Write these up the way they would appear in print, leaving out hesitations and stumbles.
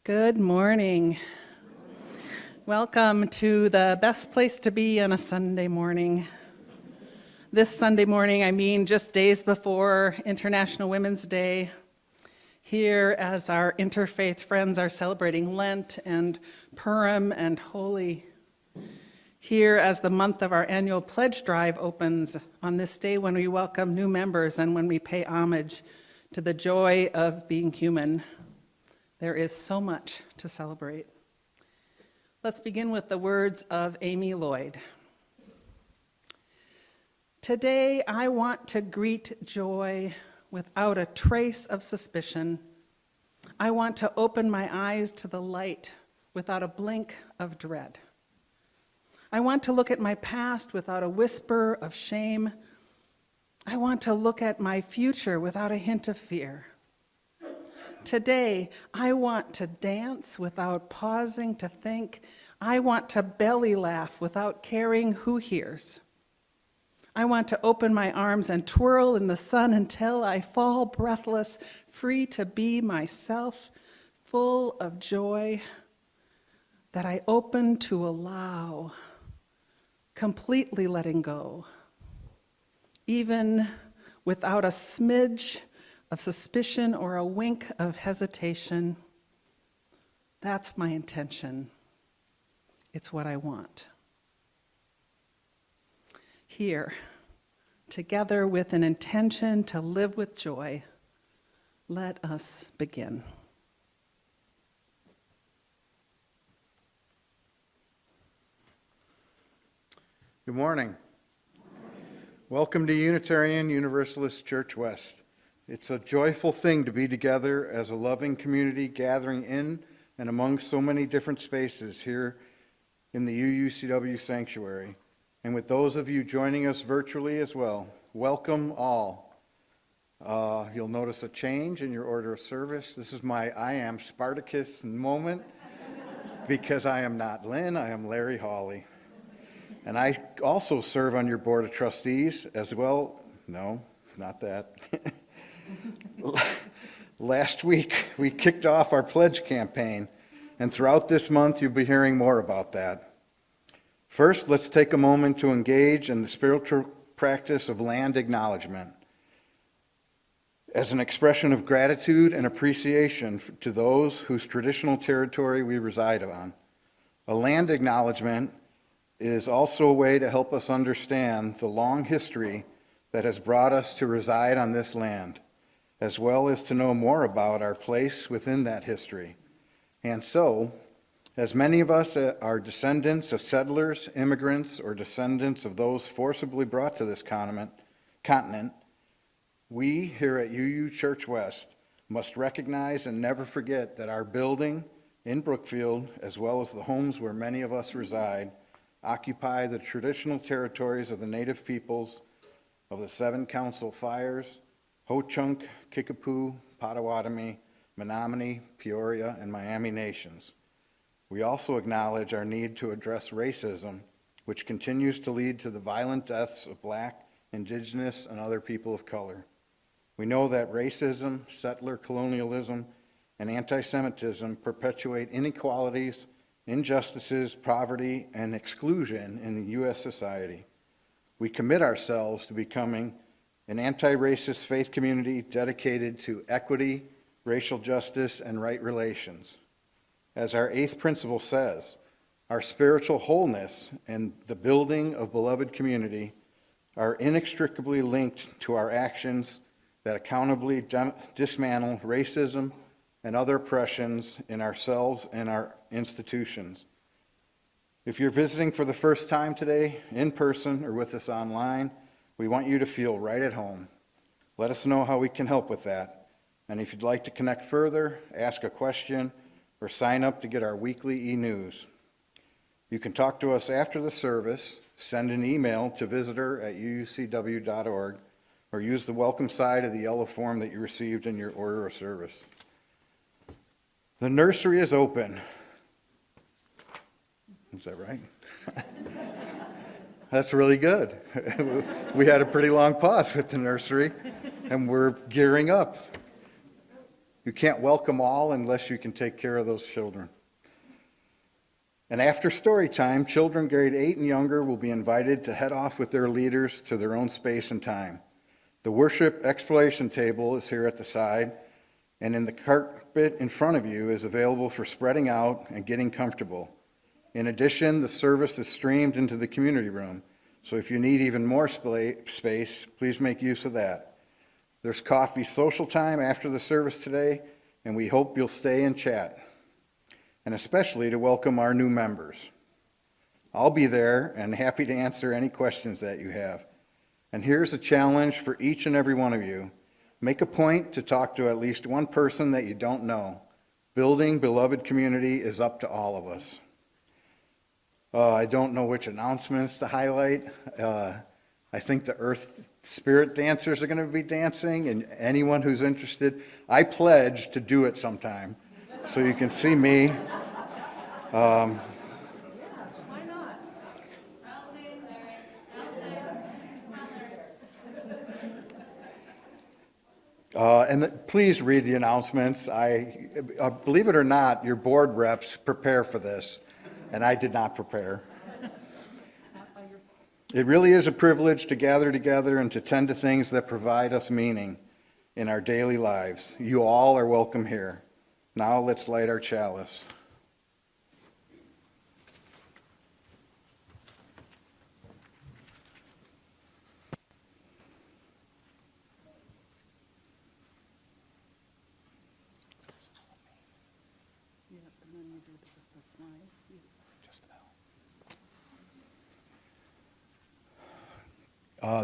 Good morning. Welcome to the best place to be on a Sunday morning. This Sunday morning, I mean just days before International Women's Day, here as our interfaith friends are celebrating Lent and Purim and Holy. Here as the month of our annual pledge drive opens on this day when we welcome new members and when we pay homage to the joy of being human. There is so much to celebrate. Let's begin with the words of Amy Lloyd. Today, I want to greet joy without a trace of suspicion. I want to open my eyes to the light without a blink of dread. I want to look at my past without a whisper of shame. I want to look at my future without a hint of fear. Today, I want to dance without pausing to think. I want to belly laugh without caring who hears. I want to open my arms and twirl in the sun until I fall breathless, free to be myself, full of joy that I open to allow, completely letting go, even without a smidge of suspicion or a wink of hesitation. That's my intention. It's what I want. Here, together with an intention to live with joy, let us begin. Good morning. Welcome to Unitarian Universalist Church West. It's a joyful thing to be together as a loving community gathering in and among so many different spaces here in the UUCW sanctuary. And with those of you joining us virtually as well, welcome all. You'll notice a change in your order of service. This is my I am Spartacus moment because I am not Lynn, I am Larry Hawley. And I also serve on your board of trustees as well. No, not that. Last week, we kicked off our pledge campaign, and throughout this month, you'll be hearing more about that. First, let's take a moment to engage in the spiritual practice of land acknowledgement as an expression of gratitude and appreciation to those whose traditional territory we reside on. A land acknowledgement is also a way to help us understand the long history that has brought us to reside on this land, as well as to know more about our place within that history. And so, as many of us are descendants of settlers, immigrants, or descendants of those forcibly brought to this continent, we here at UU Church West must recognize and never forget that our building in Brookfield, as well as the homes where many of us reside, occupy the traditional territories of the native peoples of the Seven Council Fires, Ho-Chunk, Kickapoo, Potawatomi, Menominee, Peoria, and Miami nations. We also acknowledge our need to address racism, which continues to lead to the violent deaths of Black, Indigenous, and other people of color. We know that racism, settler colonialism, and anti-Semitism perpetuate inequalities, injustices, poverty, and exclusion in the U.S. society. We commit ourselves to becoming an anti-racist faith community dedicated to equity, racial justice, and right relations. As our 8th principle says, our spiritual wholeness and the building of beloved community are inextricably linked to our actions that accountably dismantle racism and other oppressions in ourselves and our institutions. If you're visiting for the first time today, in person or with us online, we want you to feel right at home. Let us know how we can help with that. And if you'd like to connect further, ask a question, or sign up to get our weekly e-news. You can talk to us after the service, send an email to visitor@uucw.org, or use the welcome side of the yellow form that you received in your order of service. The nursery is open. Is that right? That's really good. We had a pretty long pause with the nursery, and we're gearing up. You can't welcome all unless you can take care of those children. And after story time, children grade 8 and younger will be invited to head off with their leaders to their own space and time. The worship exploration table is here at the side, and in the carpet in front of you is available for spreading out and getting comfortable. In addition, the service is streamed into the community room, so if you need even more space, please make use of that. There's coffee social time after the service today, and we hope you'll stay and chat, and especially to welcome our new members. I'll be there and happy to answer any questions that you have. And here's a challenge for each and every one of you. Make a point to talk to at least one person that you don't know. Building beloved community is up to all of us. I don't know which announcements to highlight. I think the Earth Spirit dancers are going to be dancing, and anyone who's interested, I pledge to do it sometime, so you can see me. Please read the announcements. Believe it or not, your board reps prepare for this, and I did not prepare. It really is a privilege to gather together and to tend to things that provide us meaning in our daily lives. You all are welcome here. Now let's light our chalice.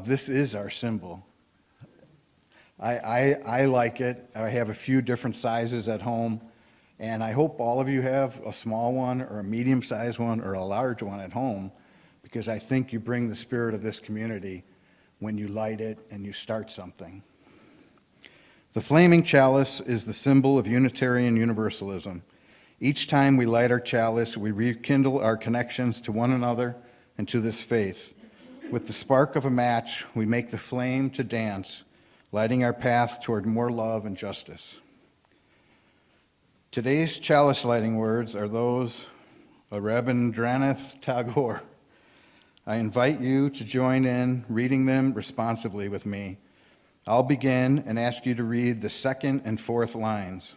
This is our symbol. I like it. I have a few different sizes at home, and I hope all of you have a small one or a medium-sized one or a large one at home, because I think you bring the spirit of this community when you light it and you start something. The flaming chalice is the symbol of Unitarian Universalism. Each time we light our chalice, we rekindle our connections to one another and to this faith. With the spark of a match, we make the flame to dance, lighting our path toward more love and justice. Today's chalice lighting words are those of Rabindranath Tagore. I invite you to join in reading them responsively with me. I'll begin and ask you to read the second and fourth lines.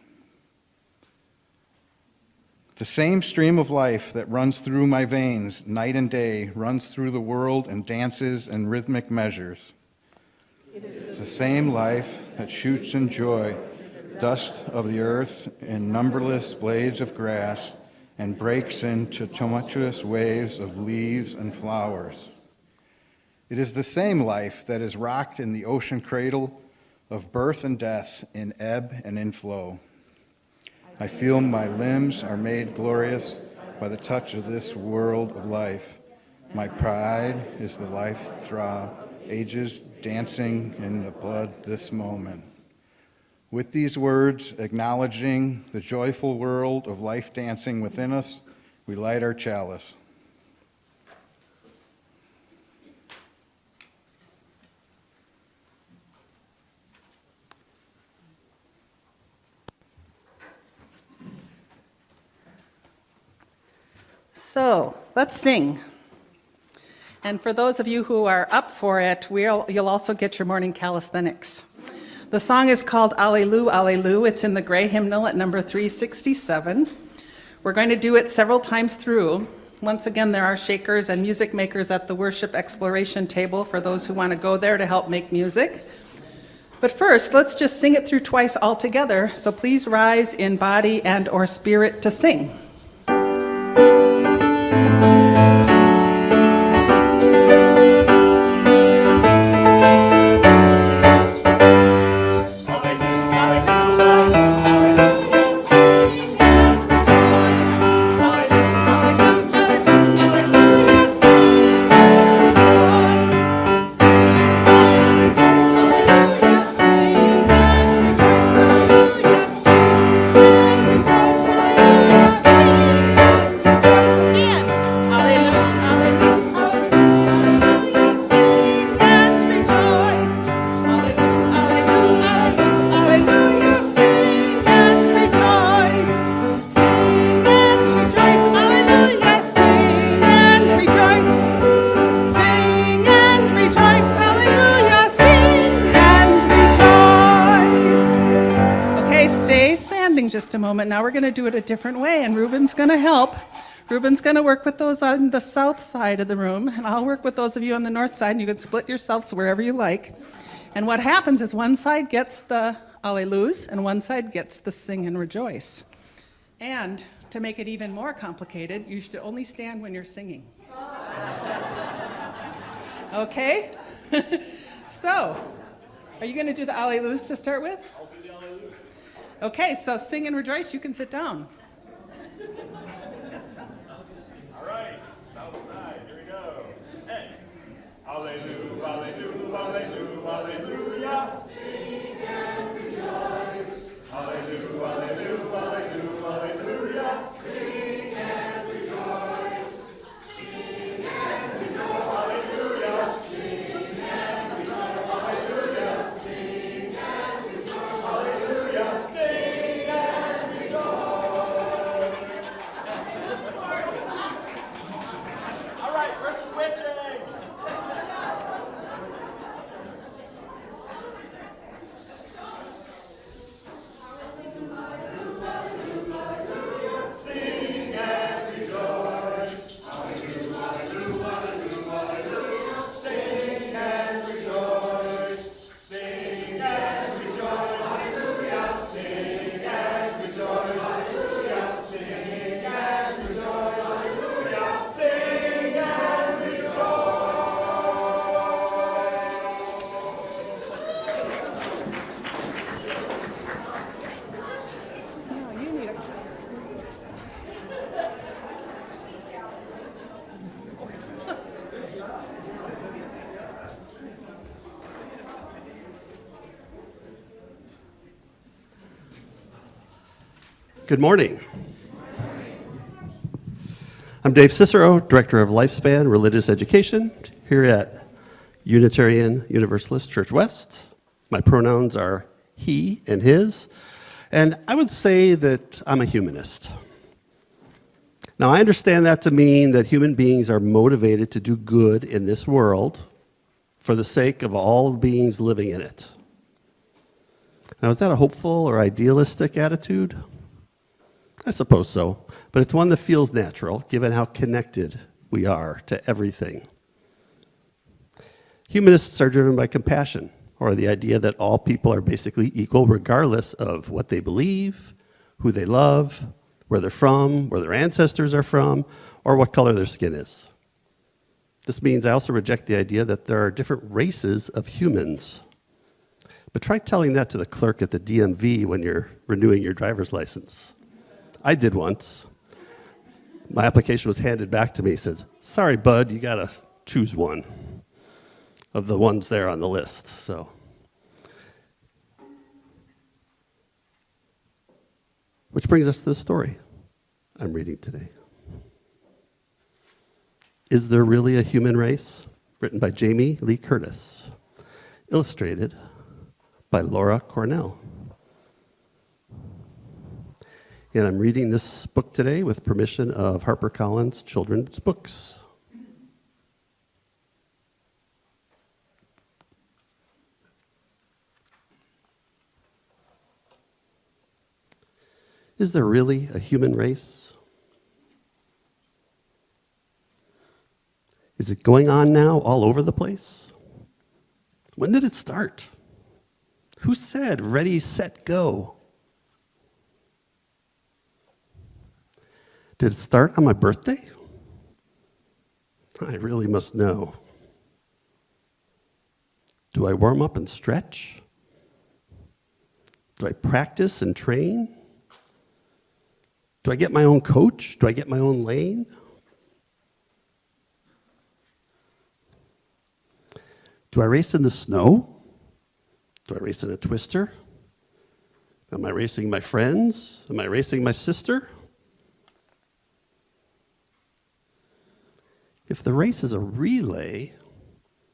The same stream of life that runs through my veins night and day runs through the world and dances in rhythmic measures. The same life that shoots in joy dust of the earth in numberless blades of grass and breaks into tumultuous waves of leaves and flowers. It is the same life that is rocked in the ocean cradle of birth and death in ebb and in flow. I feel my limbs are made glorious by the touch of this world of life. My pride is the life throb, ages dancing in the blood this moment. With these words, acknowledging the joyful world of life dancing within us, we light our chalice. So let's sing. And for those of you who are up for it, you'll also get your morning calisthenics. The song is called Alleluia, Alleluia. It's in the gray hymnal at number 367. We're going to do it several times through. Once again, there are shakers and music makers at the worship exploration table for those who want to go there to help make music. But first, let's just sing it through twice all together. So please rise in body and or spirit to sing. just a moment. Now we're going to do it a different way, and Ruben's going to help. Ruben's going to work with those on the south side of the room, and I'll work with those of you on the north side, and you can split yourselves wherever you like. And what happens is one side gets the Alleluia, and one side gets the sing and rejoice. And to make it even more complicated, you should only stand when you're singing. Okay? So, are you going to do the Alleluia to start with? I'll do the Alleluia. Okay, so sing and rejoice, you can sit down. All right, south side, here we go. Hey. Alleluia, alleluia, alleluia, alleluia. Sing and rejoice. Alleluia, alleluia, alleluia, alleluia. Sing and rejoice. Sing and rejoice. Alleluia. Sing and rejoice. Alleluia. Sing and rejoice. Alleluia. Sing and rejoice. All right, we're switching. No, you need a... Good morning. I'm Dave Cicero, Director of Lifespan Religious Education here at Unitarian Universalist Church West. My pronouns are he and his, and I would say that I'm a humanist. Now, I understand that to mean that human beings are motivated to do good in this world for the sake of all beings living in it. Now, is that a hopeful or idealistic attitude? I suppose so, but it's one that feels natural, given how connected we are to everything. Humanists are driven by compassion, or the idea that all people are basically equal regardless of what they believe, who they love, where they're from, where their ancestors are from, or what color their skin is. This means I also reject the idea that there are different races of humans. But try telling that to the clerk at the DMV when you're renewing your driver's license. I did once. My application was handed back to me. It said, "Sorry, bud, you gotta choose one of the ones there on the list." So, which brings us to the story I'm reading today. Is There Really a Human Race? Written by Jamie Lee Curtis. Illustrated by Laura Cornell. And I'm reading this book today with permission of HarperCollins Children's Books. Is there really a human race? Is it going on now all over the place? When did it start? Who said ready, set, go? Did it start on my birthday? I really must know. Do I warm up and stretch? Do I practice and train? Do I get my own coach? Do I get my own lane? Do I race in the snow? Do I race in a twister? Am I racing my friends? Am I racing my sister? If the race is a relay,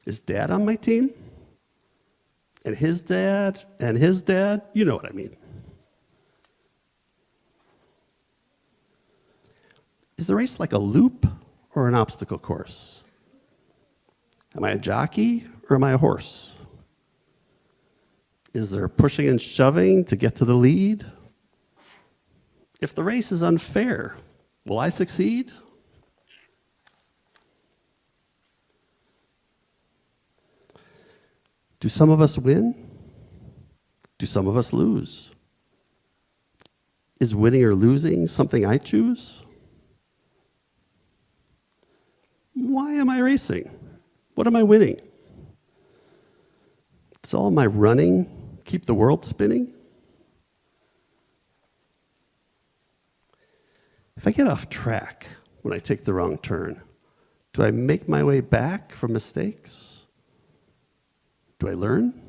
is Dad on my team? And his dad, you know what I mean. Is the race like a loop or an obstacle course? Am I a jockey or am I a horse? Is there pushing and shoving to get to the lead? If the race is unfair, will I succeed? Do some of us win? Do some of us lose? Is winning or losing something I choose? Why am I racing? What am I winning? Does all my running keep the world spinning? If I get off track when I take the wrong turn, do I make my way back from mistakes? Do I learn?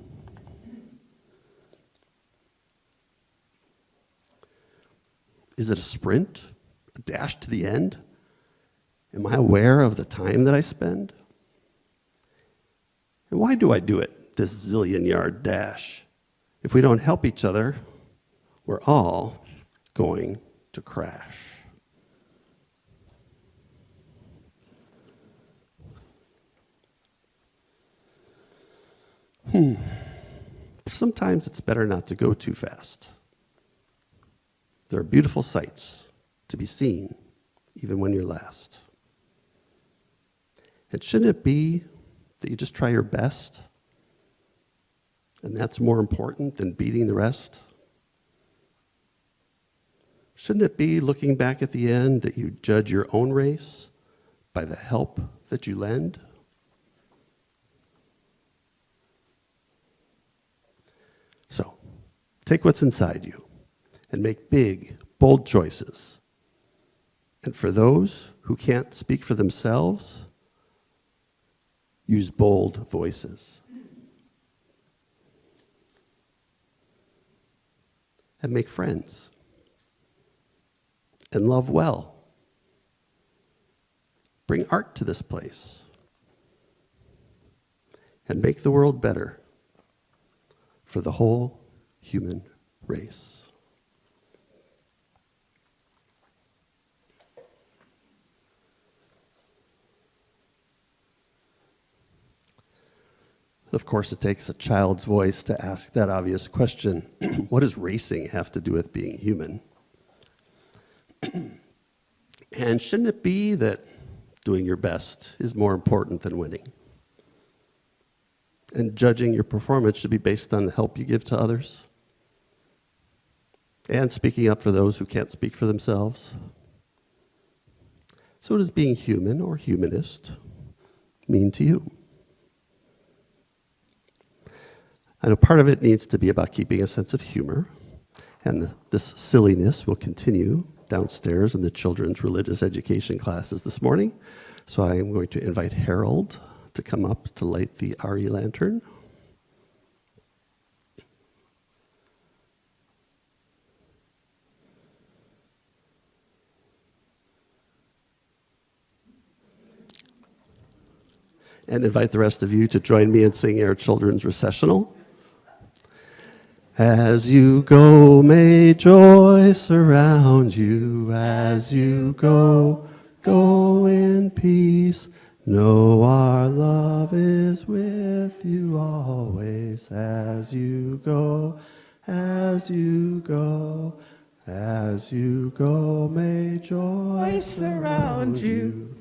Is it a sprint, a dash to the end? Am I aware of the time that I spend? And why do I do it, this zillion-yard dash? If we don't help each other, we're all going to crash. Sometimes it's better not to go too fast. There are beautiful sights to be seen, even when you're last. And shouldn't it be that you just try your best? And that's more important than beating the rest? Shouldn't it be, looking back at the end, that you judge your own race by the help that you lend? So, take what's inside you and make big, bold choices. And for those who can't speak for themselves, use bold voices. And make friends. And love well. Bring art to this place. And make the world better for the whole human race. Of course, it takes a child's voice to ask that obvious question. What does racing have to do with being human? And shouldn't it be that doing your best is more important than winning? And judging your performance should be based on the help you give to others? And speaking up for those who can't speak for themselves? So what does being human or humanist mean to you? I know part of it needs to be about keeping a sense of humor, and this silliness will continue downstairs in the children's religious education classes this morning. So I am going to invite Harold to come up to light the RE lantern. And invite the rest of you to join me in singing our children's recessional. As you go, may joy surround you. As you go, go in peace. Know our love is with you always. As you go, as you go, as you go, may joy surround you.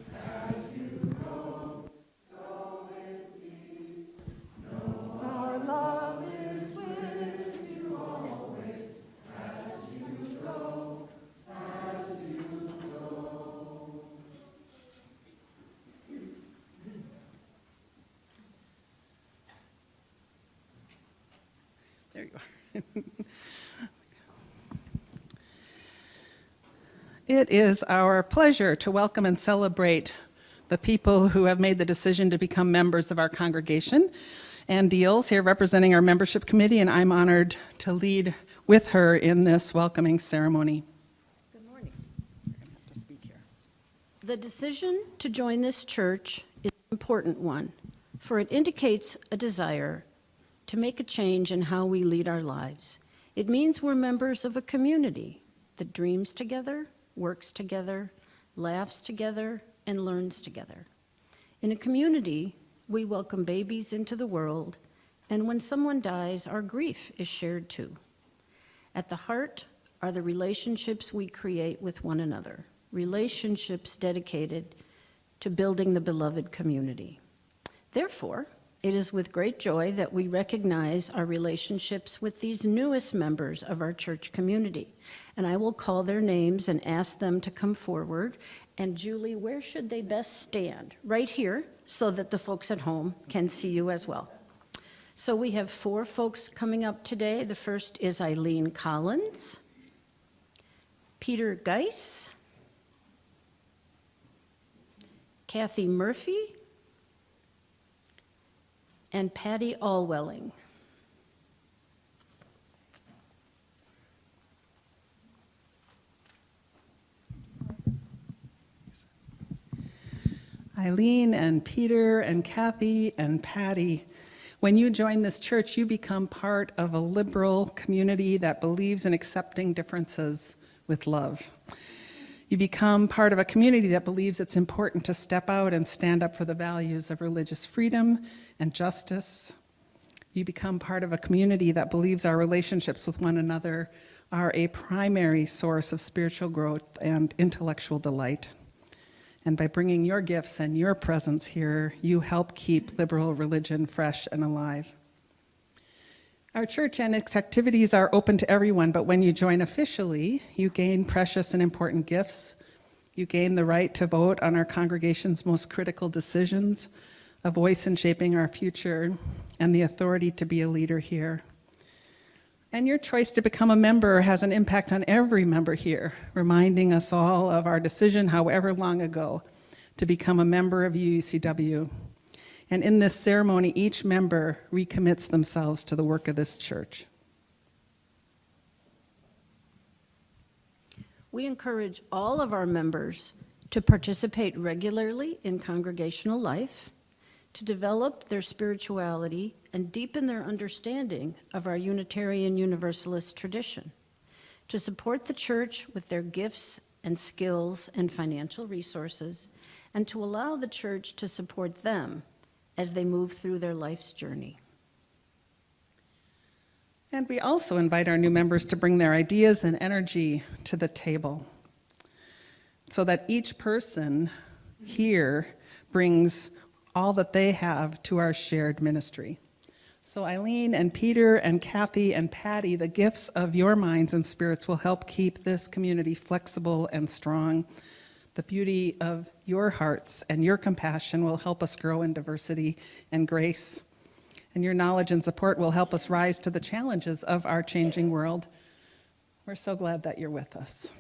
There you are. It is our pleasure to welcome and celebrate the people who have made the decision to become members of our congregation. Ann Deals here representing our membership committee, and I'm honored to lead with her in this welcoming ceremony. Good morning. You're gonna have to speak here. The decision to join this church is an important one, for it indicates a desire to make a change in how we lead our lives. It means we're members of a community that dreams together, works together, laughs together, and learns together. In a community, we welcome babies into the world, and when someone dies, our grief is shared too. At the heart are the relationships we create with one another, relationships dedicated to building the beloved community. Therefore, it is with great joy that we recognize our relationships with these newest members of our church community. And I will call their names and ask them to come forward. And Julie, where should they best stand? Right here, so that the folks at home can see you as well. So we have 4 folks coming up today. The first is Eileen Collins, Peter Geis, Kathy Murphy, and Patty Allwelling. Eileen and Peter and Kathy and Patty, when you join this church, you become part of a liberal community that believes in accepting differences with love. You become part of a community that believes it's important to step out and stand up for the values of religious freedom and justice. You become part of a community that believes our relationships with one another are a primary source of spiritual growth and intellectual delight. And by bringing your gifts and your presence here, you help keep liberal religion fresh and alive. Our church and its activities are open to everyone, but when you join officially, you gain precious and important gifts. You gain the right to vote on our congregation's most critical decisions, a voice in shaping our future, and the authority to be a leader here. And your choice to become a member has an impact on every member here, reminding us all of our decision, however long ago, to become a member of UUCW. And in this ceremony, each member recommits themselves to the work of this church. We encourage all of our members to participate regularly in congregational life, to develop their spirituality and deepen their understanding of our Unitarian Universalist tradition, to support the church with their gifts and skills and financial resources, and to allow the church to support them as they move through their life's journey. And we also invite our new members to bring their ideas and energy to the table so that each person here brings all that they have to our shared ministry. So Eileen and Peter and Kathy and Patty, the gifts of your minds and spirits will help keep this community flexible and strong. The beauty of your hearts and your compassion will help us grow in diversity and grace. And your knowledge and support will help us rise to the challenges of our changing world. We're so glad that you're with us.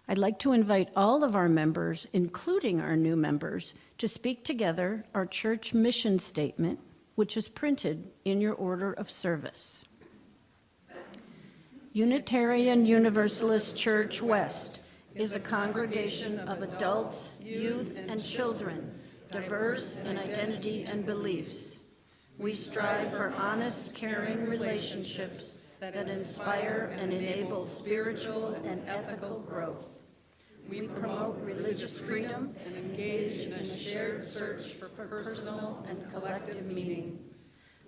I'd like to invite all of our members, including our new members, to speak together our church mission statement, which is printed in your order of service. Unitarian Universalist Church West is a congregation of adults, youth, and children, diverse in identity and beliefs. We strive for honest, caring relationships that inspire and enable spiritual and ethical growth. We promote religious freedom and engage in a shared search for personal and collective meaning.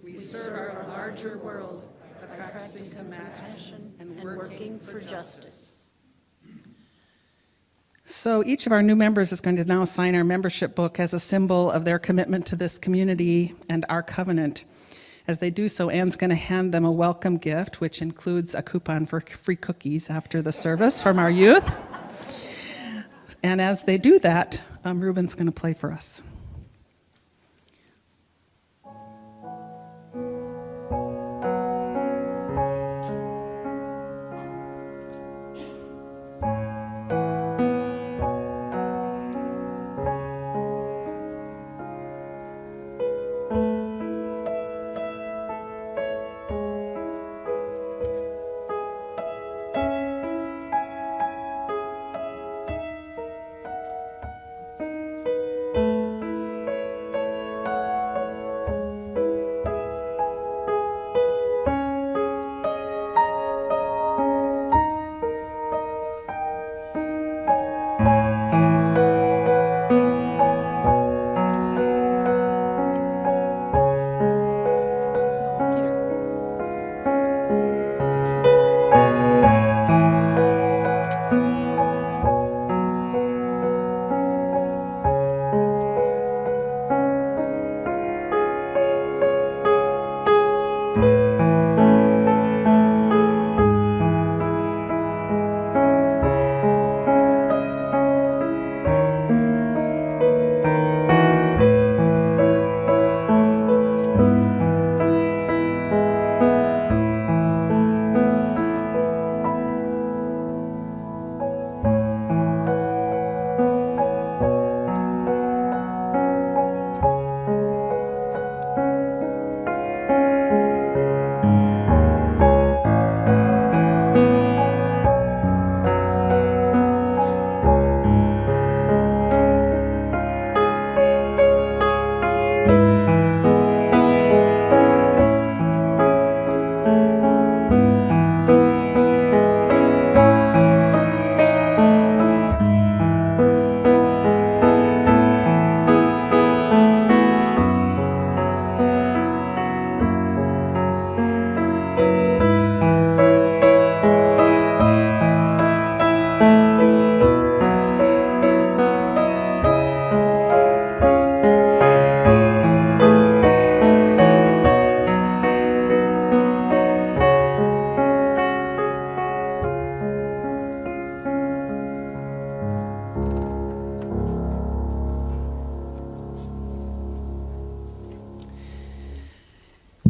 We serve our larger world by practicing compassion and working for justice. So each of our new members is going to now sign our membership book as a symbol of their commitment to this community and our covenant. As they do so, Anne's going to hand them a welcome gift, which includes a coupon for free cookies after the service from our youth. And as they do that, Ruben's going to play for us.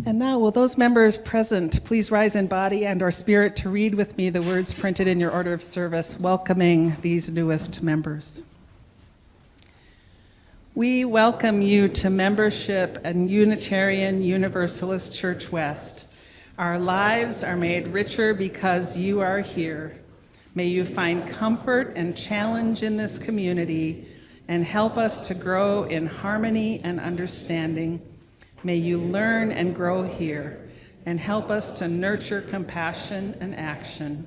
And now, will those members present please rise in body and/or spirit to read with me the words printed in your order of service welcoming these newest members. We welcome you to membership in Unitarian Universalist Church West. Our lives are made richer because you are here. May you find comfort and challenge in this community and help us to grow in harmony and understanding. May you learn and grow here and help us to nurture compassion and action.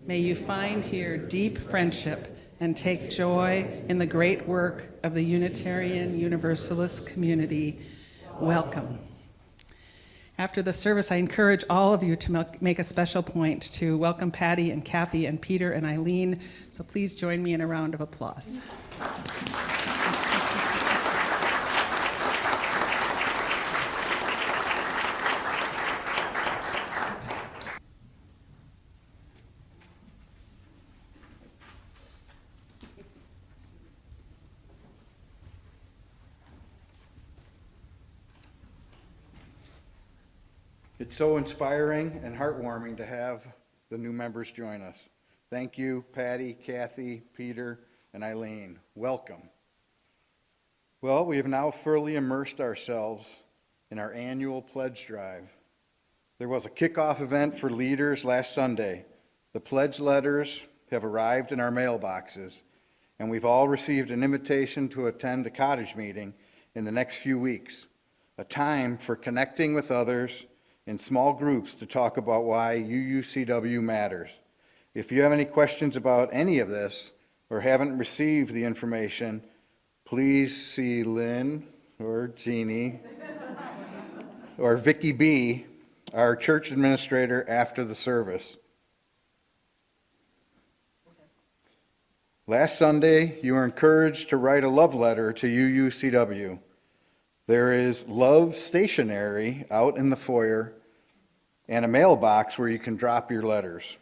May you find here deep friendship and take joy in the great work of the Unitarian Universalist community. Welcome. After the service, I encourage all of you to make a special point to welcome Patty and Kathy and Peter and Eileen. So please join me in a round of applause. It's so inspiring and heartwarming to have the new members join us. Thank you, Patty, Kathy, Peter, and Eileen. Welcome. Well, we have now fully immersed ourselves in our annual pledge drive. There was a kickoff event for leaders last Sunday. The pledge letters have arrived in our mailboxes, and we've all received an invitation to attend a cottage meeting in the next few weeks, a time for connecting with others in small groups to talk about why UUCW matters. If you have any questions about any of this or haven't received the information, please see Lynn or Jeannie or Vicky B., our church administrator, after the service. Last Sunday, you were encouraged to write a love letter to UUCW. There is love stationery out in the foyer and a mailbox where you can drop your letters,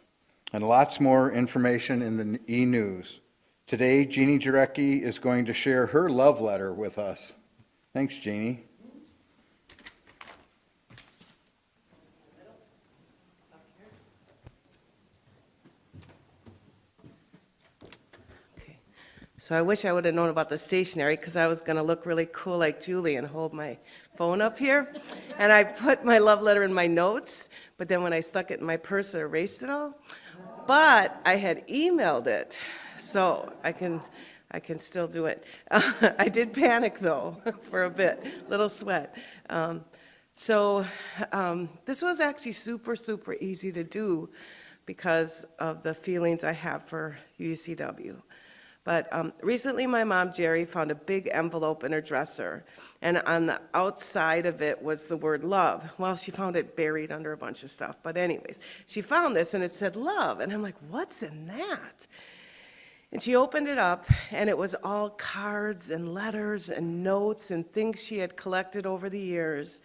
and lots more information in the e-news. Today, Jeannie Jarecki is going to share her love letter with us. Thanks, Jeannie. So I wish I would have known about the stationery because I was going to look really cool like Julie and hold my phone up here. And I put my love letter in my notes, but then when I stuck it in my purse, it erased it all. But I had emailed it, so I can still do it. I did panic, though, for a bit, little sweat. This was actually super, super easy to do because of the feelings I have for UUCW. But recently my mom, Jerry, found a big envelope in her dresser, and on the outside of it was the word love. Well, she found it buried under a bunch of stuff, but anyways, she found this and it said love, and I'm like, what's in that? And she opened it up, and it was all cards and letters and notes and things she had collected over the years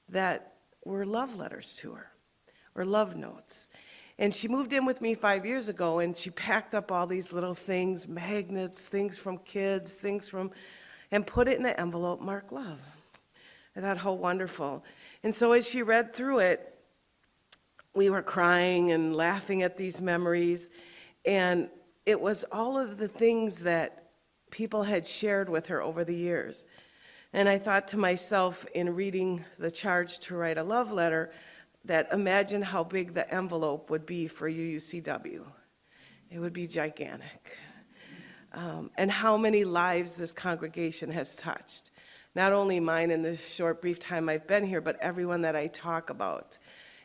that were love letters to her, or love notes. And she moved in with me 5 years ago, and she packed up all these little things, magnets, things from kids, and put it in an envelope marked love. I thought, how wonderful. And so as she read through it, we were crying and laughing at these memories, and it was all of the things that people had shared with her over the years. And I thought to myself in reading the charge to write a love letter, that imagine how big the envelope would be for UUCW. It would be gigantic. And how many lives this congregation has touched. Not only mine in the short, brief time I've been here, but everyone that I talk about,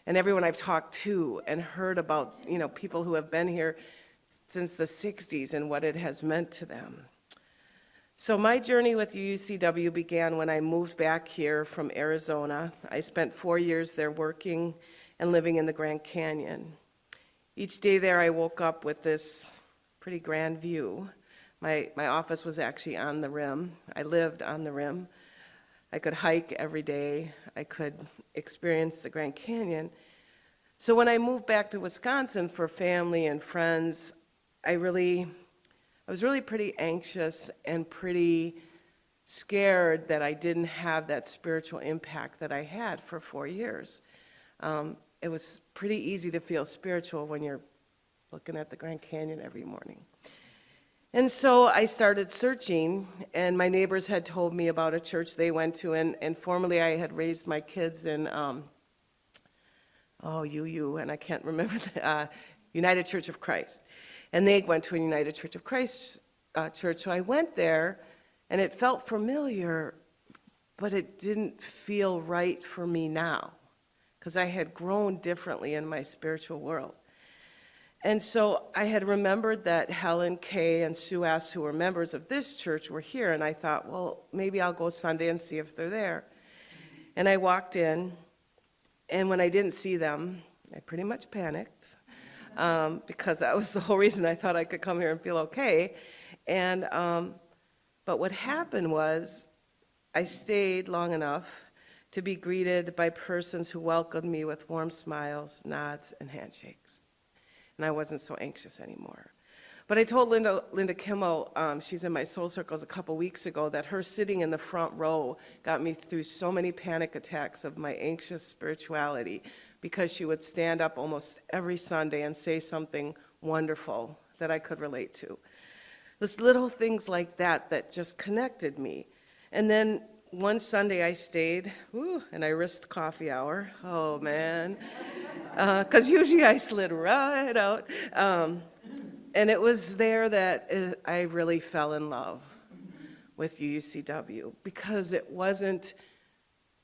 and everyone I've talked to and heard about, people who have been here since the 60s and what it has meant to them. So my journey with UUCW began when I moved back here from Arizona. I spent 4 years there working and living in the Grand Canyon. Each day there I woke up with this pretty grand view. My office was actually on the rim. I lived on the rim. I could hike every day. I could experience the Grand Canyon. So when I moved back to Wisconsin for family and friends, I was really pretty anxious and pretty scared that I didn't have that spiritual impact that I had for 4 years. It was pretty easy to feel spiritual when you're looking at the Grand Canyon every morning. And so I started searching, and my neighbors had told me about a church they went to, and formerly I had raised my kids in, UU, and I can't remember, the United Church of Christ. And they went to a United Church of Christ church, so I went there, and it felt familiar, but it didn't feel right for me now, because I had grown differently in my spiritual world. And so I had remembered that Helen, Kay, and Sue S., who were members of this church, were here, and I thought, well, maybe I'll go Sunday and see if they're there. And I walked in, and when I didn't see them, I pretty much panicked, because that was the whole reason I thought I could come here and feel okay. And but what happened was I stayed long enough to be greeted by persons who welcomed me with warm smiles, nods, and handshakes. And I wasn't so anxious anymore. But I told Linda Kimmel, she's in my soul circles, a couple weeks ago, that her sitting in the front row got me through so many panic attacks of my anxious spirituality, because she would stand up almost every Sunday and say something wonderful that I could relate to. Those little things like that that just connected me. And then one Sunday I stayed, and I risked coffee hour. Oh, man. Because usually I slid right out. And it was there that I really fell in love with UUCW, because it wasn't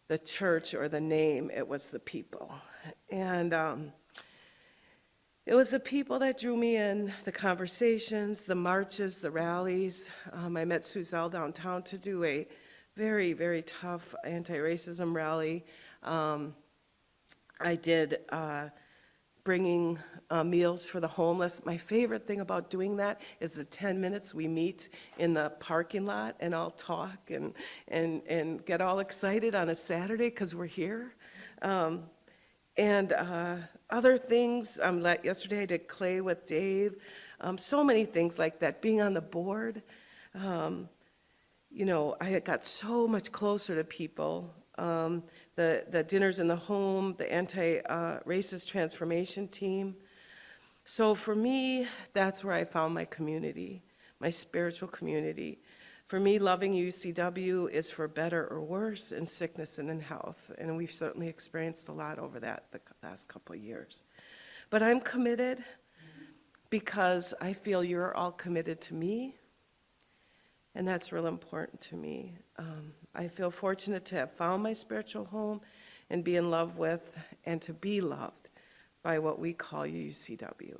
the church or the name, it was the people. And it was the people that drew me in, the conversations, the marches, the rallies. I met Suzelle downtown to do a very, very tough anti-racism rally. I did bringing meals for the homeless. My favorite thing about doing that is the 10 minutes we meet in the parking lot and all talk and get all excited on a Saturday because we're here. And other things, yesterday I did clay with Dave. So many things like that, being on the board. I got so much closer to people. The dinners in the home, the anti-racist transformation team. So for me, that's where I found my community, my spiritual community. For me, loving UCW is for better or worse in sickness and in health, and we've certainly experienced a lot over that the last couple of years. But I'm committed because I feel you're all committed to me, and that's real important to me. I feel fortunate to have found my spiritual home and be in love with and to be loved by what we call UUCW.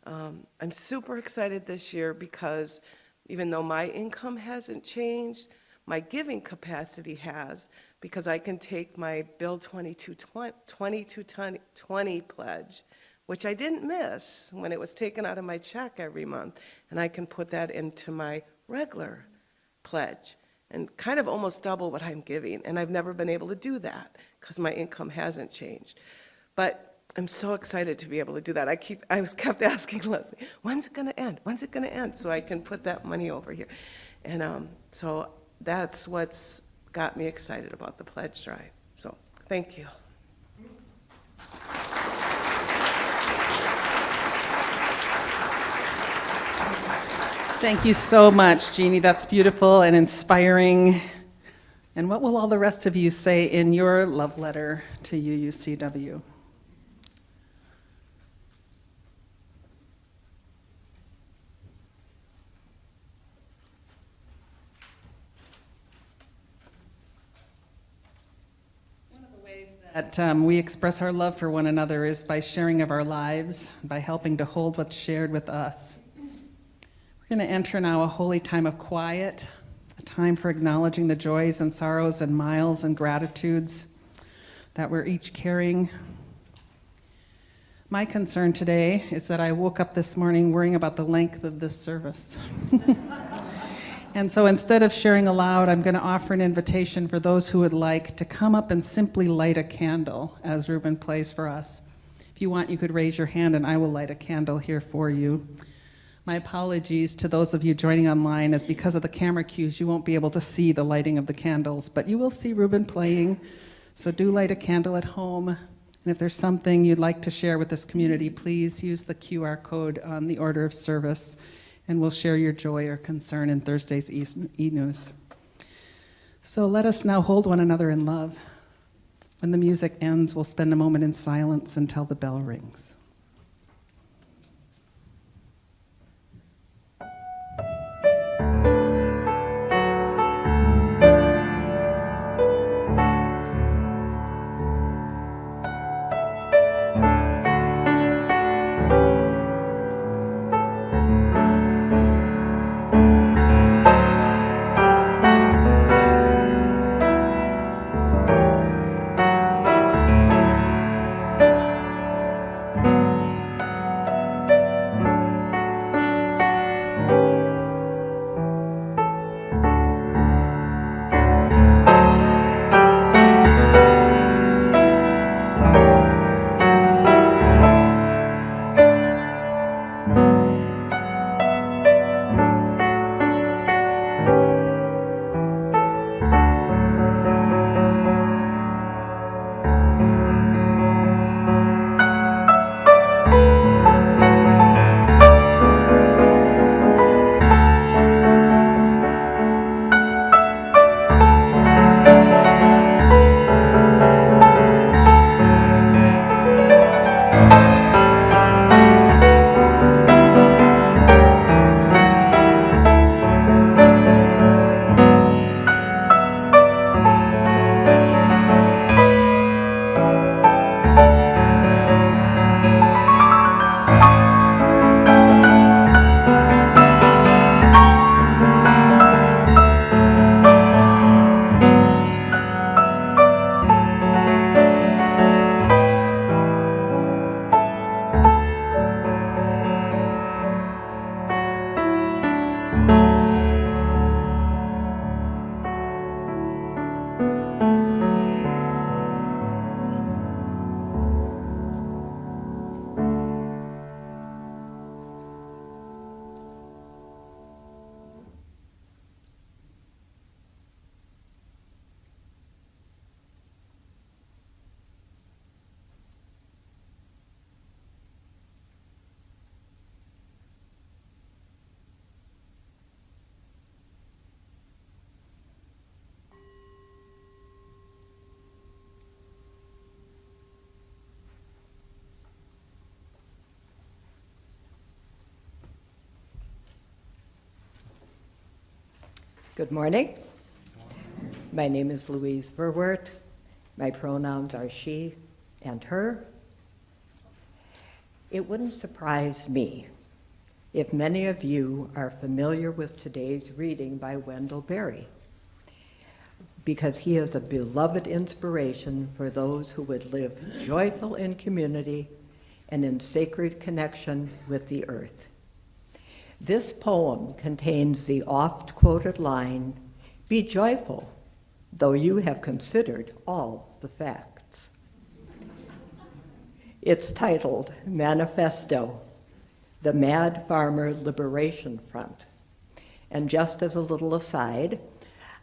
I'm super excited this year because even though my income hasn't changed, my giving capacity has, because I can take my Bill 2220 pledge, which I didn't miss when it was taken out of my check every month, and I can put that into my regular pledge and kind of almost double what I'm giving. And I've never been able to do that because my income hasn't changed. But I'm so excited to be able to do that. I kept asking Leslie, when's it gonna end? When's it gonna end? So I can put that money over here. And so that's what's got me excited about the pledge drive. So thank you. Thank you so much, Jeannie. That's beautiful and inspiring. And what will all the rest of you say in your love letter to UUCW? One of the ways that we express our love for one another is by sharing of our lives, by helping to hold what's shared with us. We're going to enter now a holy time of quiet, a time for acknowledging the joys and sorrows and miles and gratitudes that we're each carrying. My concern today is that I woke up this morning worrying about the length of this service. And so instead of sharing aloud, I'm going to offer an invitation for those who would like to come up and simply light a candle as Ruben plays for us. If you want, you could raise your hand and I will light a candle here for you. My apologies to those of you joining online, as because of the camera cues, you won't be able to see the lighting of the candles, but you will see Ruben playing, so do light a candle at home. And if there's something you'd like to share with this community, please use the QR code on the order of service, and we'll share your joy or concern in Thursday's e-news. So let us now hold one another in love. When the music ends, we'll spend a moment in silence until the bell rings. Good morning. My name is Louise Verwert. My pronouns are she and her. It wouldn't surprise me if many of you are familiar with today's reading by Wendell Berry, because he is a beloved inspiration for those who would live joyful in community and in sacred connection with the earth. This poem contains the oft-quoted line, "Be joyful, though you have considered all the facts." It's titled Manifesto, the Mad Farmer Liberation Front. And just as a little aside,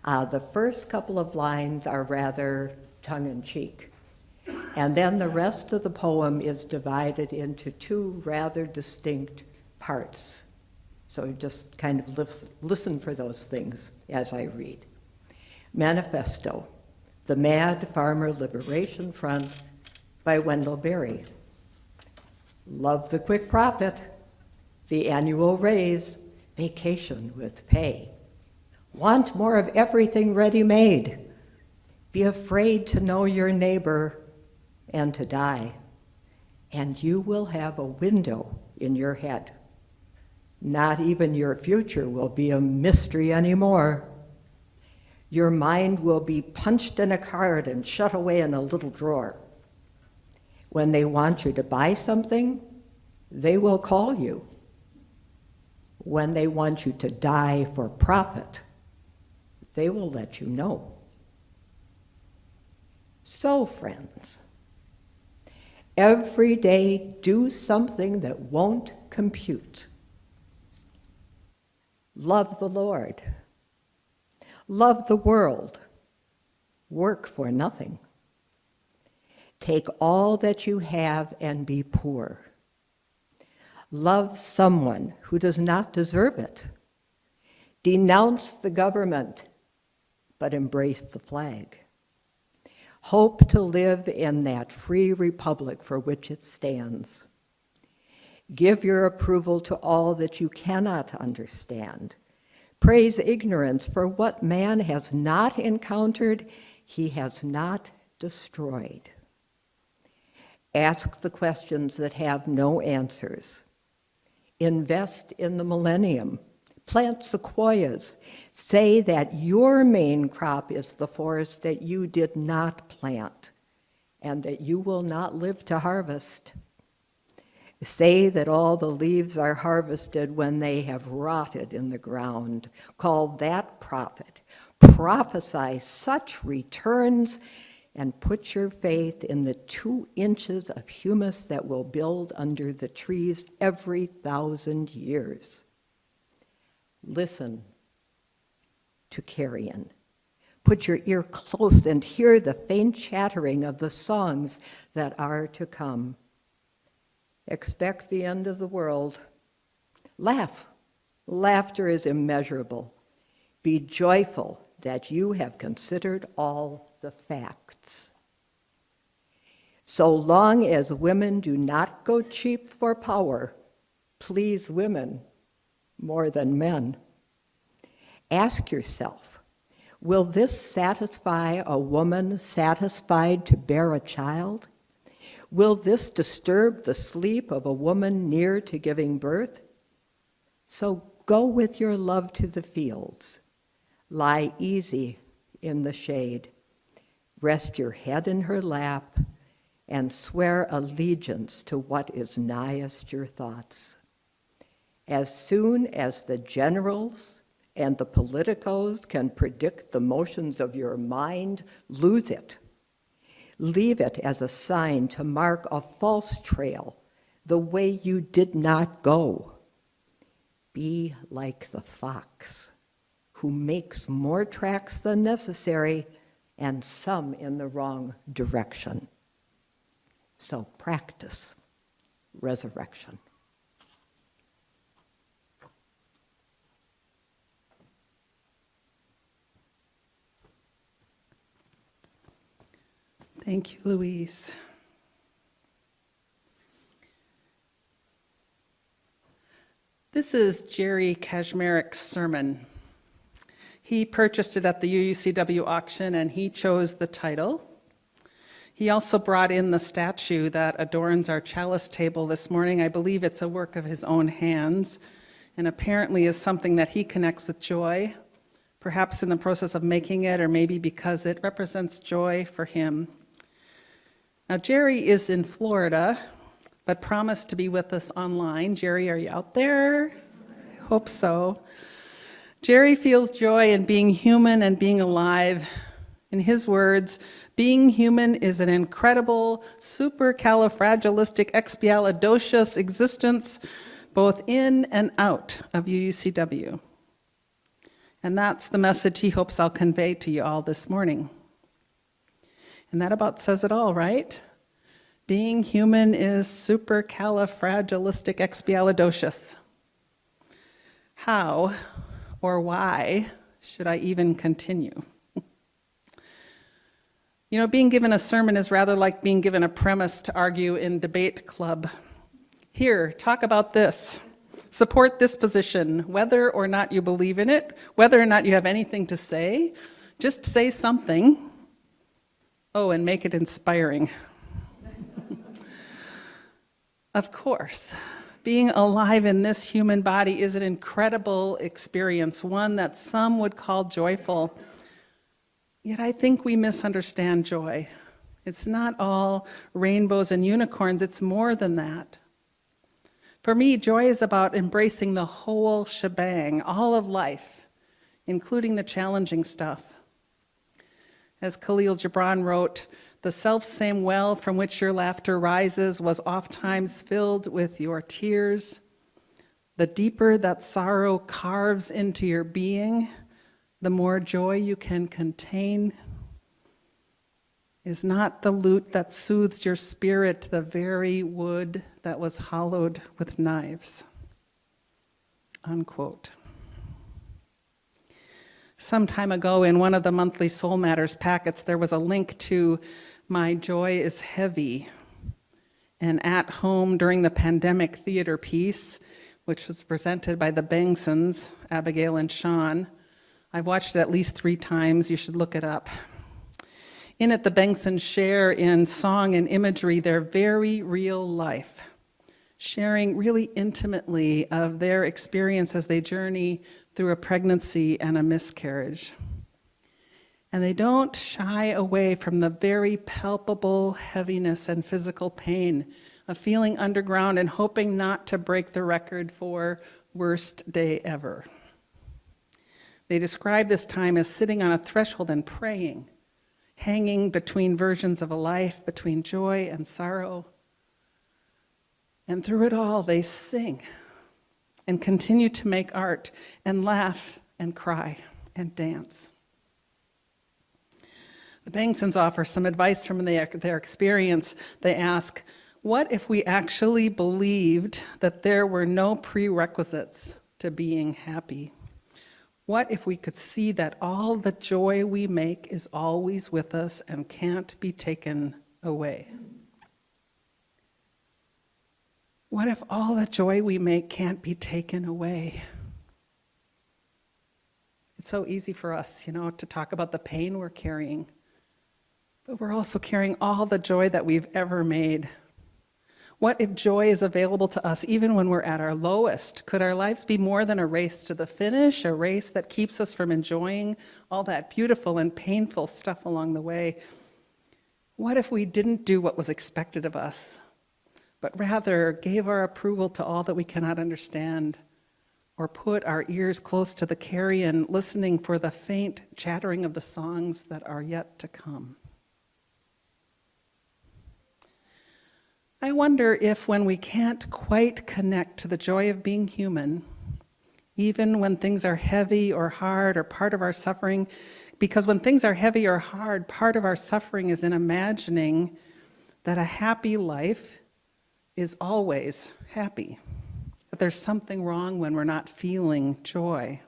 the first couple of lines are rather tongue-in-cheek. And then the rest of the poem is divided into two rather distinct parts. So just kind of listen for those things as I read. Manifesto, the Mad Farmer Liberation Front by Wendell Berry. Love the quick profit, the annual raise, vacation with pay. Want more of everything ready-made. Be afraid to know your neighbor and to die. And you will have a window in your head. Not even your future will be a mystery anymore. Your mind will be punched in a card and shut away in a little drawer. When they want you to buy something, they will call you. When they want you to die for profit, they will let you know. So, friends, every day do something that won't compute. Love the Lord. Love the world. Work for nothing. Take all that you have and be poor. Love someone who does not deserve it. Denounce the government, but embrace the flag. Hope to live in that free republic for which it stands. Give your approval to all that you cannot understand. Praise ignorance, for what man has not encountered, he has not destroyed. Ask the questions that have no answers. Invest in the millennium. Plant sequoias. Say that your main crop is the forest that you did not plant and that you will not live to harvest. Say that all the leaves are harvested when they have rotted in the ground. Call that prophet. Prophesy such returns and put your faith in the 2 inches of humus that will build under the trees every 1,000 years. Listen to carrion. Put your ear close and hear the faint chattering of the songs that are to come. Expect the end of the world. Laugh. Laughter is immeasurable. Be joyful that you have considered all the facts. So long as women do not go cheap for power, please women more than men. Ask yourself, will this satisfy a woman satisfied to bear a child? Will this disturb the sleep of a woman near to giving birth? So go with your love to the fields. Lie easy in the shade. Rest your head in her lap and swear allegiance to what is nighest your thoughts. As soon as the generals and the politicos can predict the motions of your mind, lose it. Leave it as a sign to mark a false trail, the way you did not go. Be like the fox, who makes more tracks than necessary, and some in the wrong direction. So practice resurrection. Thank you, Louise. This is Jerry Kashmerick's sermon. He purchased it at the UUCW auction and he chose the title. He also brought in the statue that adorns our chalice table this morning. I believe it's a work of his own hands and apparently is something that he connects with joy, perhaps in the process of making it or maybe because it represents joy for him. Now, Jerry is in Florida, but promised to be with us online. Jerry, are you out there? I hope so. Jerry feels joy in being human and being alive. In his words, being human is an incredible, supercalifragilisticexpialidocious existence, both in and out of UUCW. And that's the message he hopes I'll convey to you all this morning. And that about says it all, right? Being human is supercalifragilisticexpialidocious. How or why should I even continue? You know, being given a sermon is rather like being given a premise to argue in debate club. Here, talk about this. Support this position, whether or not you believe in it, whether or not you have anything to say, just say something. Oh, and make it inspiring. Of course, being alive in this human body is an incredible experience, one that some would call joyful. Yet I think we misunderstand joy. It's not all rainbows and unicorns, it's more than that. For me, joy is about embracing the whole shebang, all of life, including the challenging stuff. As Khalil Gibran wrote, the self-same well from which your laughter rises was oftentimes filled with your tears. The deeper that sorrow carves into your being, the more joy you can contain. Is not the lute that soothes your spirit the very wood that was hollowed with knives? Unquote. Some time ago in one of the monthly Soul Matters packets, there was a link to My Joy is Heavy, an at-home during the pandemic theater piece, which was presented by the Bangsons, Abigail and Sean. I've watched it at least 3 times. You should look it up. In it, the Bangsons share in song and imagery their very real life, sharing really intimately of their experience as they journey through a pregnancy and a miscarriage. And they don't shy away from the very palpable heaviness and physical pain of feeling underground and hoping not to break the record for worst day ever. They describe this time as sitting on a threshold and praying, hanging between versions of a life, between joy and sorrow. And through it all, they sing and continue to make art and laugh and cry and dance. The Bangsons offer some advice from their experience. They ask, what if we actually believed that there were no prerequisites to being happy? What if we could see that all the joy we make is always with us and can't be taken away? What if all the joy we make can't be taken away? It's so easy for us, to talk about the pain we're carrying, but we're also carrying all the joy that we've ever made. What if joy is available to us even when we're at our lowest? Could our lives be more than a race to the finish, a race that keeps us from enjoying all that beautiful and painful stuff along the way? What if we didn't do what was expected of us, but rather gave our approval to all that we cannot understand, or put our ears close to the carrion, listening for the faint chattering of the songs that are yet to come? I wonder if when we can't quite connect to the joy of being human, even when things are heavy or hard or part of our suffering, because when things are heavy or hard, part of our suffering is in imagining that a happy life is always happy, that there's something wrong when we're not feeling joy.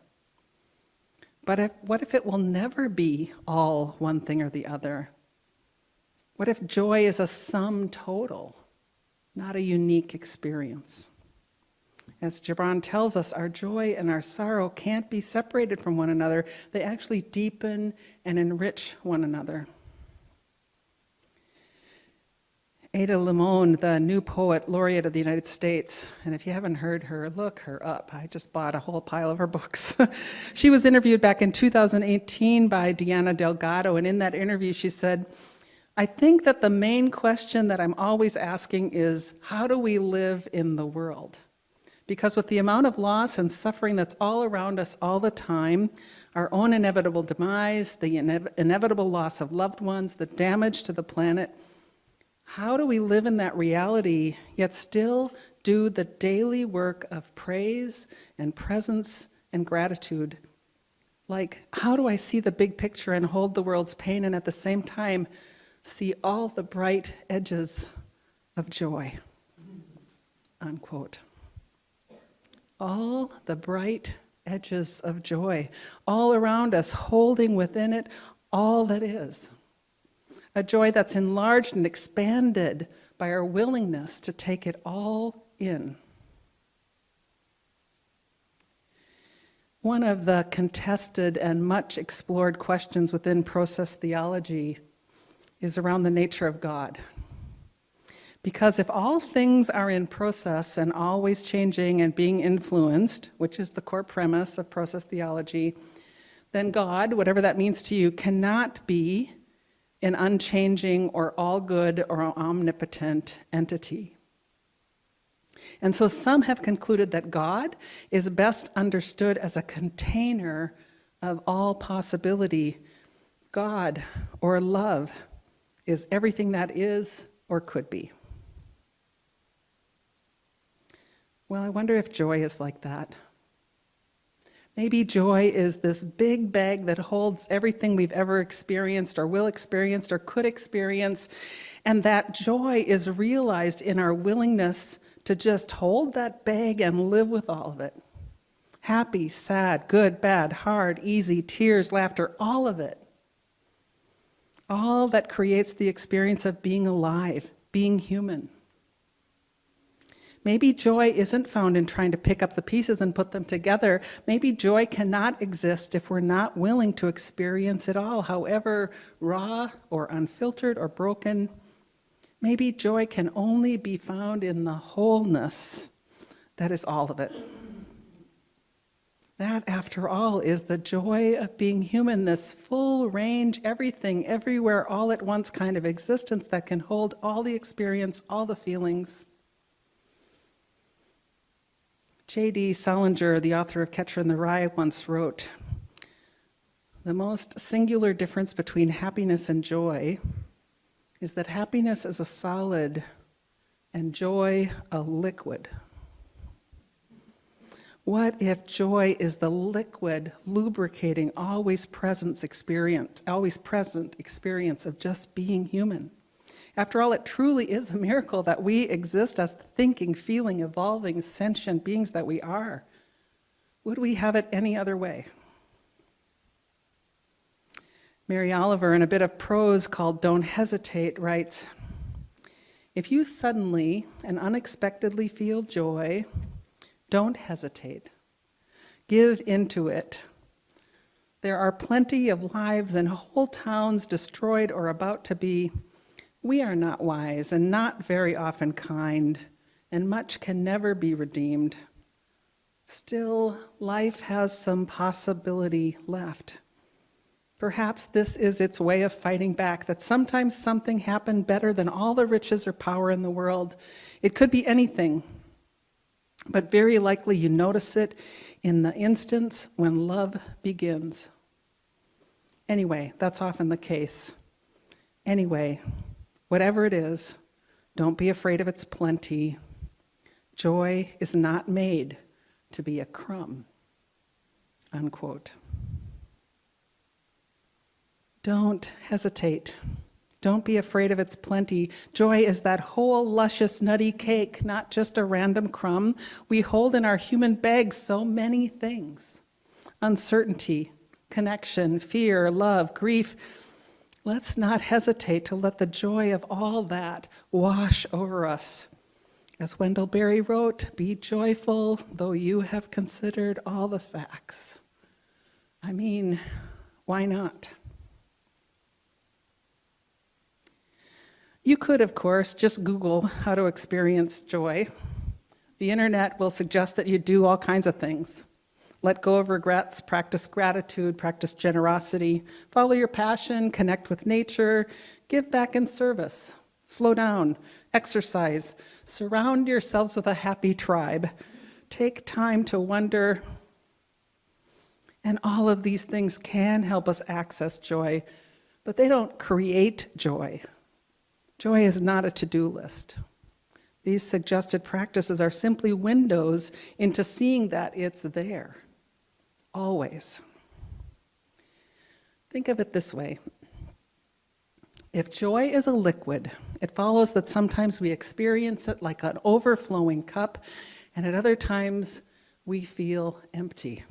But what if it will never be all one thing or the other? What if joy is a sum total, not a unique experience? As Gibran tells us, our joy and our sorrow can't be separated from one another. They actually deepen and enrich one another. Ada Limon, the new poet laureate of the United States, and if you haven't heard her, look her up. I just bought a whole pile of her books. She was interviewed back in 2018 by Diana Delgado, and in that interview she said, I think that the main question that I'm always asking is, how do we live in the world? Because with the amount of loss and suffering that's all around us all the time, our own inevitable demise, the inevitable loss of loved ones, the damage to the planet, how do we live in that reality, yet still do the daily work of praise and presence and gratitude? Like, how do I see the big picture and hold the world's pain and at the same time see all the bright edges of joy? Unquote. All the bright edges of joy, all around us, holding within it all that is. A joy that's enlarged and expanded by our willingness to take it all in. One of the contested and much explored questions within process theology is around the nature of God. Because if all things are in process and always changing and being influenced, which is the core premise of process theology, then God, whatever that means to you, cannot be an unchanging or all good or omnipotent entity. And so some have concluded that God is best understood as a container of all possibility. God, or love, is everything that is or could be. Well, I wonder if joy is like that. Maybe joy is this big bag that holds everything we've ever experienced or will experience or could experience, and that joy is realized in our willingness to just hold that bag and live with all of it. Happy, sad, good, bad, hard, easy, tears, laughter, all of it. All that creates the experience of being alive, being human. Maybe joy isn't found in trying to pick up the pieces and put them together. Maybe joy cannot exist if we're not willing to experience it all, however raw or unfiltered or broken. Maybe joy can only be found in the wholeness that is all of it. That, after all, is the joy of being human, this full range, everything, everywhere, all at once kind of existence that can hold all the experience, all the feelings. J.D. Salinger, the author of Catcher in the Rye, once wrote, "The most singular difference between happiness and joy is that happiness is a solid and joy a liquid." What if joy is the liquid, lubricating, always present experience of just being human? After all, it truly is a miracle that we exist as the thinking, feeling, evolving, sentient beings that we are. Would we have it any other way? Mary Oliver, in a bit of prose called "Don't Hesitate," writes, "If you suddenly and unexpectedly feel joy, don't hesitate. Give into it. There are plenty of lives and whole towns destroyed or about to be. We are not wise and not very often kind, and much can never be redeemed. Still, life has some possibility left. Perhaps this is its way of fighting back, that sometimes something happened better than all the riches or power in the world. It could be anything, but very likely you notice it in the instance when love begins. Anyway, that's often the case. Anyway, whatever it is, don't be afraid of its plenty. Joy is not made to be a crumb." Unquote. Don't hesitate. Don't be afraid of its plenty. Joy is that whole luscious, nutty cake, not just a random crumb. We hold in our human bag so many things: uncertainty, connection, fear, love, grief. Let's not hesitate to let the joy of all that wash over us. As Wendell Berry wrote, "Be joyful, though you have considered all the facts." I mean, why not? You could, of course, just Google how to experience joy. The internet will suggest that you do all kinds of things. Let go of regrets, practice gratitude, practice generosity, follow your passion, connect with nature, give back in service, slow down, exercise, surround yourselves with a happy tribe, take time to wonder. And all of these things can help us access joy, but they don't create joy. Joy is not a to-do list. These suggested practices are simply windows into seeing that it's there, always. Think of it this way. If joy is a liquid, it follows that sometimes we experience it like an overflowing cup, and at other times we feel empty.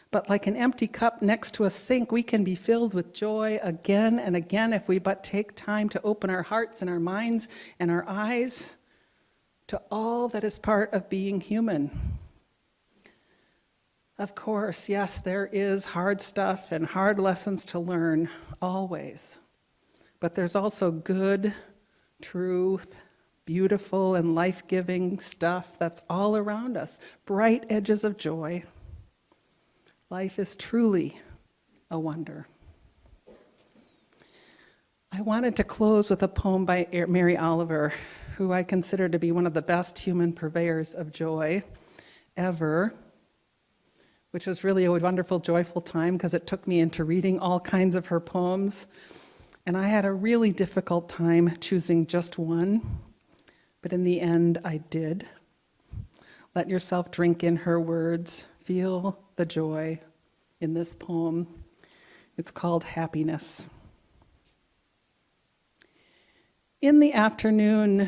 But like an empty cup next to a sink, we can be filled with joy again and again if we but take time to open our hearts and our minds and our eyes to all that is part of being human. Of course, yes, there is hard stuff and hard lessons to learn, always. But there's also good, truth, beautiful, and life-giving stuff that's all around us, bright edges of joy. Life is truly a wonder. I wanted to close with a poem by Mary Oliver, who I consider to be one of the best human purveyors of joy ever, which was really a wonderful, joyful time because it took me into reading all kinds of her poems. And I had a really difficult time choosing just one, but in the end I did. Let yourself drink in her words. Feel the joy in this poem. It's called Happiness. In the afternoon,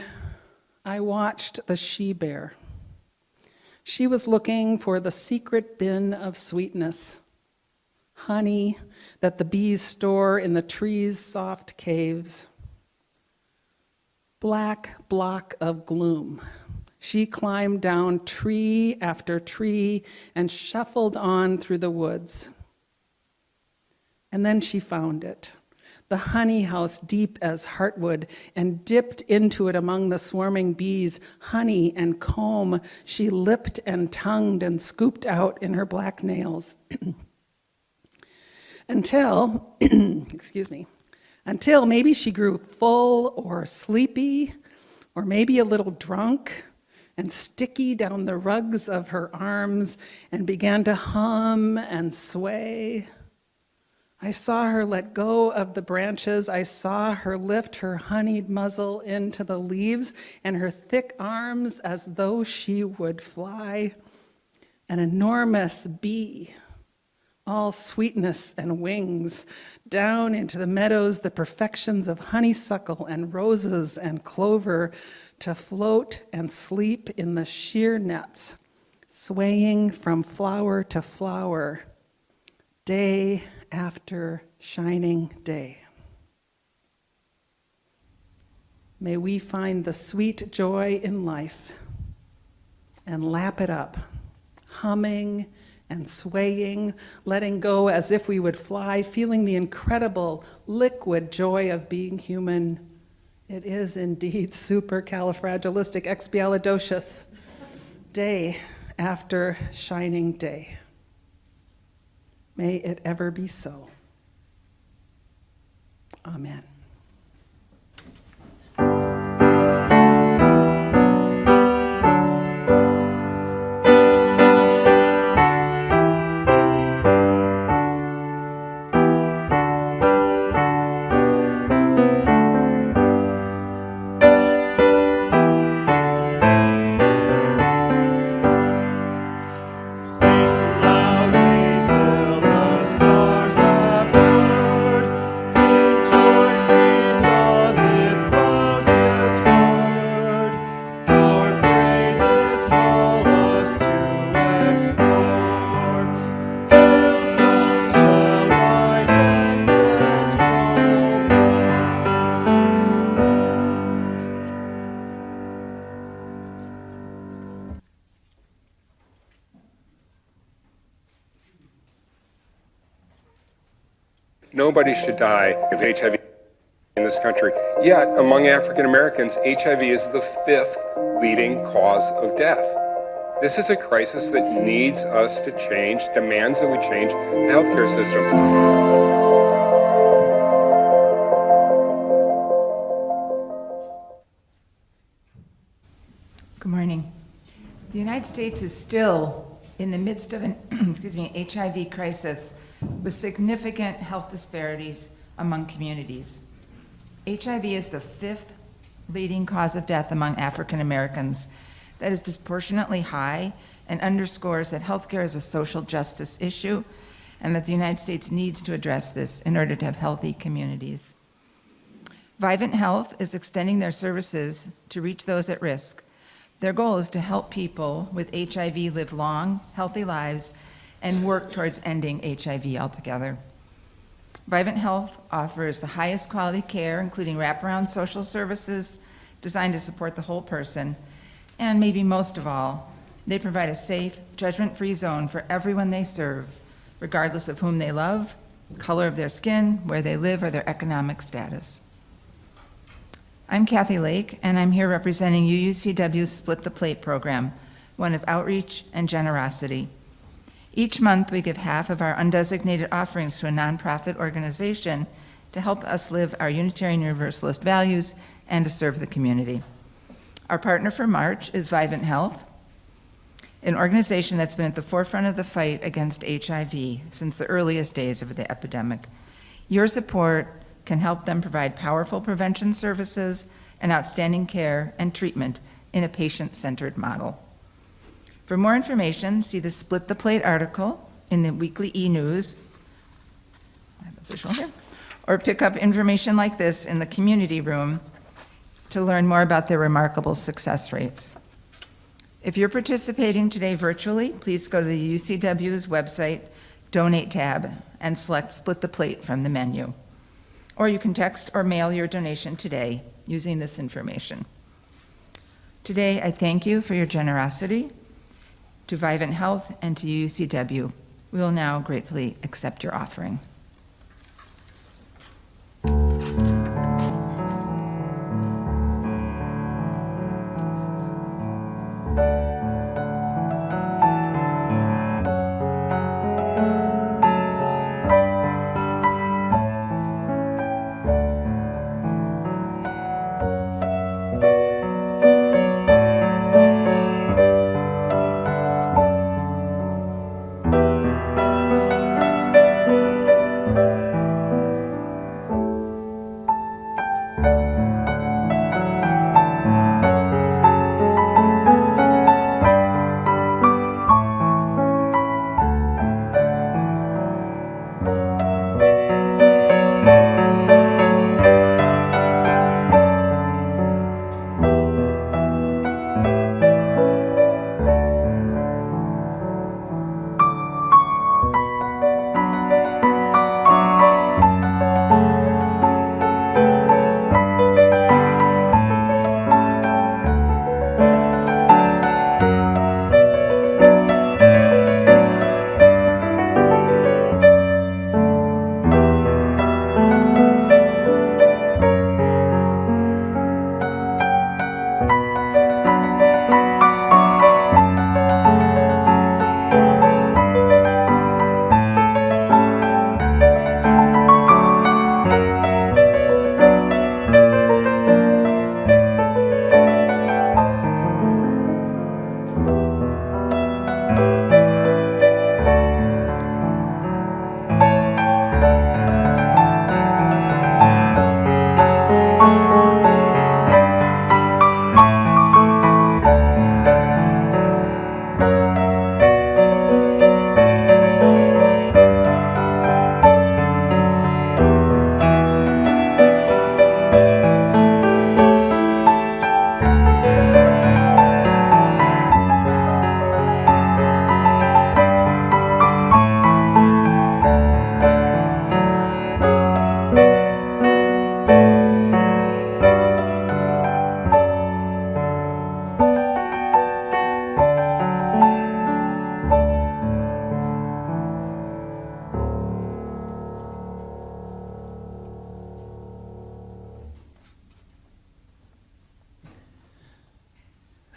I watched the she-bear. She was looking for the secret bin of sweetness, honey that the bees store in the trees' soft caves. Black block of gloom. She climbed down tree after tree and shuffled on through the woods. And then she found it, the honey house deep as heartwood, and dipped into it among the swarming bees. Honey and comb she lipped and tongued and scooped out in her black nails. Until, until maybe she grew full or sleepy, or maybe a little drunk and sticky down the rugs of her arms and began to hum and sway. I saw her let go of the branches. I saw her lift her honeyed muzzle into the leaves and her thick arms as though she would fly. An enormous bee, all sweetness and wings, down into the meadows, the perfections of honeysuckle and roses and clover, to float and sleep in the sheer nets, swaying from flower to flower, day after shining day. May we find the sweet joy in life and lap it up, humming and swaying, letting go as if we would fly, feeling the incredible liquid joy of being human. It is indeed supercalifragilisticexpialidocious, day after shining day. May it ever be so. Amen. Nobody should die of HIV in this country. Yet, among African Americans, HIV is the 5th leading cause of death. This is a crisis that needs us to change, demands that we change the healthcare system. Good morning. The United States is still in the midst of an HIV crisis with significant health disparities among communities. HIV is the 5th leading cause of death among African Americans. That is disproportionately high and underscores that healthcare is a social justice issue and that the United States needs to address this in order to have healthy communities. Vivint Health is extending their services to reach those at risk. Their goal is to help people with HIV live long, healthy lives and work towards ending HIV altogether. Vivint Health offers the highest quality care, including wraparound social services designed to support the whole person, and maybe most of all, they provide a safe, judgment-free zone for everyone they serve, regardless of whom they love, color of their skin, where they live, or their economic status. I'm Kathy Lake, and I'm here representing UUCW's Split the Plate program, one of outreach and generosity. Each month, we give half of our undesignated offerings to a nonprofit organization to help us live our Unitarian Universalist values and to serve the community. Our partner for March is Vivint Health, an organization that's been at the forefront of the fight against HIV since the earliest days of the epidemic. Your support can help them provide powerful prevention services and outstanding care and treatment in a patient-centered model. For more information, see the Split the Plate article in the weekly e-news. I have a visual here. Or pick up information like this in the community room to learn more about their remarkable success rates. If you're participating today virtually, please go to the UCW's website, Donate tab, and select Split the Plate from the menu. Or you can text or mail your donation today using this information. Today, I thank you for your generosity to Vivint Health and to UUCW. We will now gratefully accept your offering.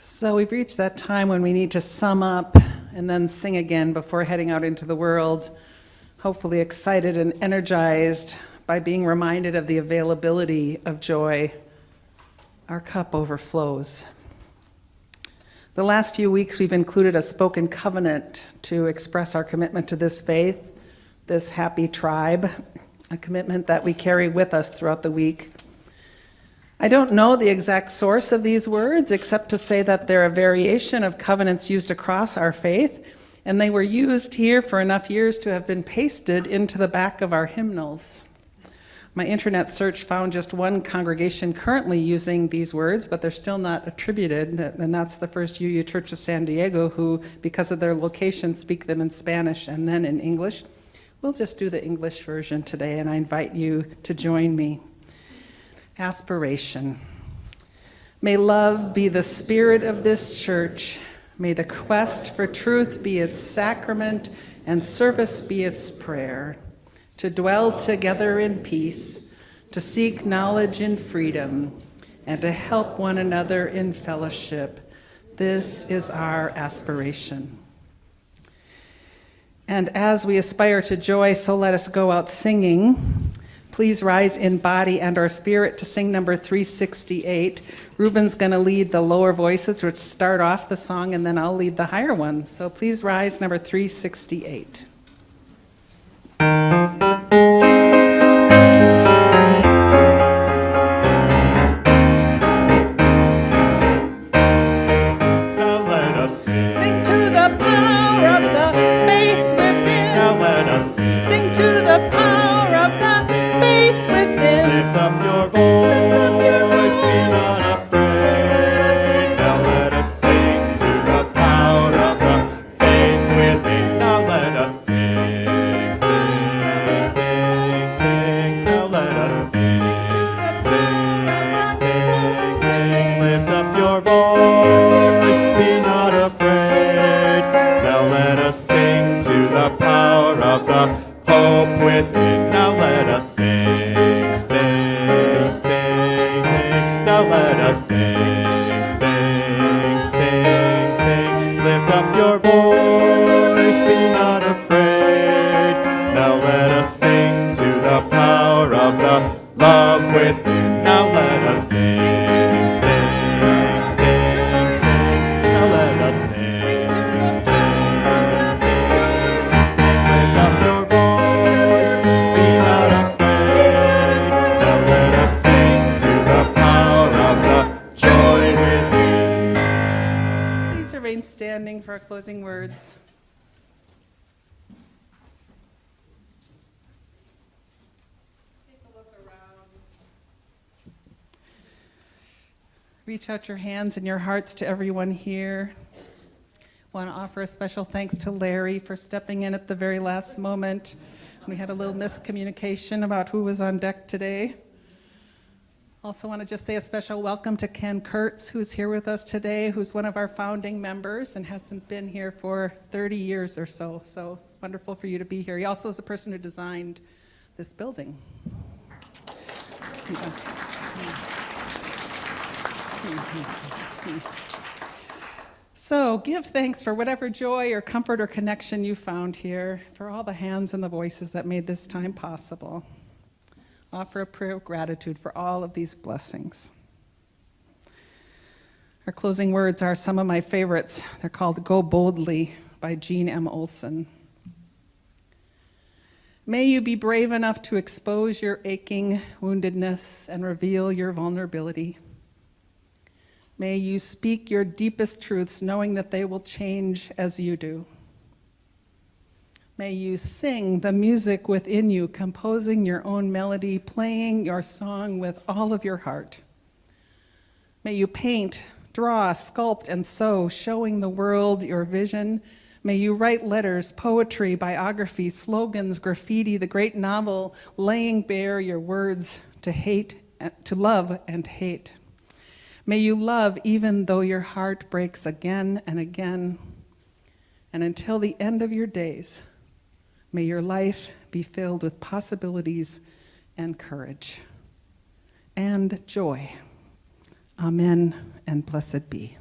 So we've reached that time when we need to sum up and then sing again before heading out into the world, hopefully excited and energized by being reminded of the availability of joy. Our cup overflows. The last few weeks we've included a spoken covenant to express our commitment to this faith, this happy tribe, a commitment that we carry with us throughout the week. I don't know the exact source of these words, except to say that they're a variation of covenants used across our faith, and they were used here for enough years to have been pasted into the back of our hymnals. My internet search found just one congregation currently using these words, but they're still not attributed, and that's the First UU Church of San Diego, who, because of their location, speak them in Spanish and then in English. We'll just do the English version today, and I invite you to join me. Aspiration. May love be the spirit of this church. May the quest for truth be its sacrament and service be its prayer. To dwell together in peace, to seek knowledge in freedom, and to help one another in fellowship. This is our aspiration. And as we aspire to joy, so let us go out singing. Please rise in body and our spirit to sing number 368. Ruben's going to lead the lower voices, which start off the song, and then I'll lead the higher ones. So please rise, number 368. Now let us sing. Sing to your voice, be not afraid. Now let us sing to the power of the hope within. Now let us sing, sing, sing, sing. Now let us sing, sing, sing, sing. Lift up your voice, be not afraid. Now let us sing to the power of the love within. Now let us sing, sing, sing, sing. Now let us sing, sing, sing, sing. Lift up your voice, be not afraid. Now let us sing to the power of the joy within. Please remain standing for our closing words. Take a look around. Reach out your hands and your hearts to everyone here. Want to offer a special thanks to Larry for stepping in at the very last moment. We had a little miscommunication about who was on deck today. Also want to just say a special welcome to Ken Kurtz, who's here with us today, who's one of our founding members and hasn't been here for 30 years or so. So wonderful for you to be here. He also is the person who designed this building. So give thanks for whatever joy or comfort or connection you found here, for all the hands and the voices that made this time possible. Offer a prayer of gratitude for all of these blessings. Our closing words are some of my favorites. They're called Go Boldly by Jean M. Olson. May you be brave enough to expose your aching woundedness and reveal your vulnerability. May you speak your deepest truths, knowing that they will change as you do. May you sing the music within you, composing your own melody, playing your song with all of your heart. May you paint, draw, sculpt, and sew, showing the world your vision. May you write letters, poetry, biography, slogans, graffiti, the great novel, laying bare your words to hate, to love and hate. May you love even though your heart breaks again and again. And until the end of your days, may your life be filled with possibilities and courage and joy. Amen and blessed be.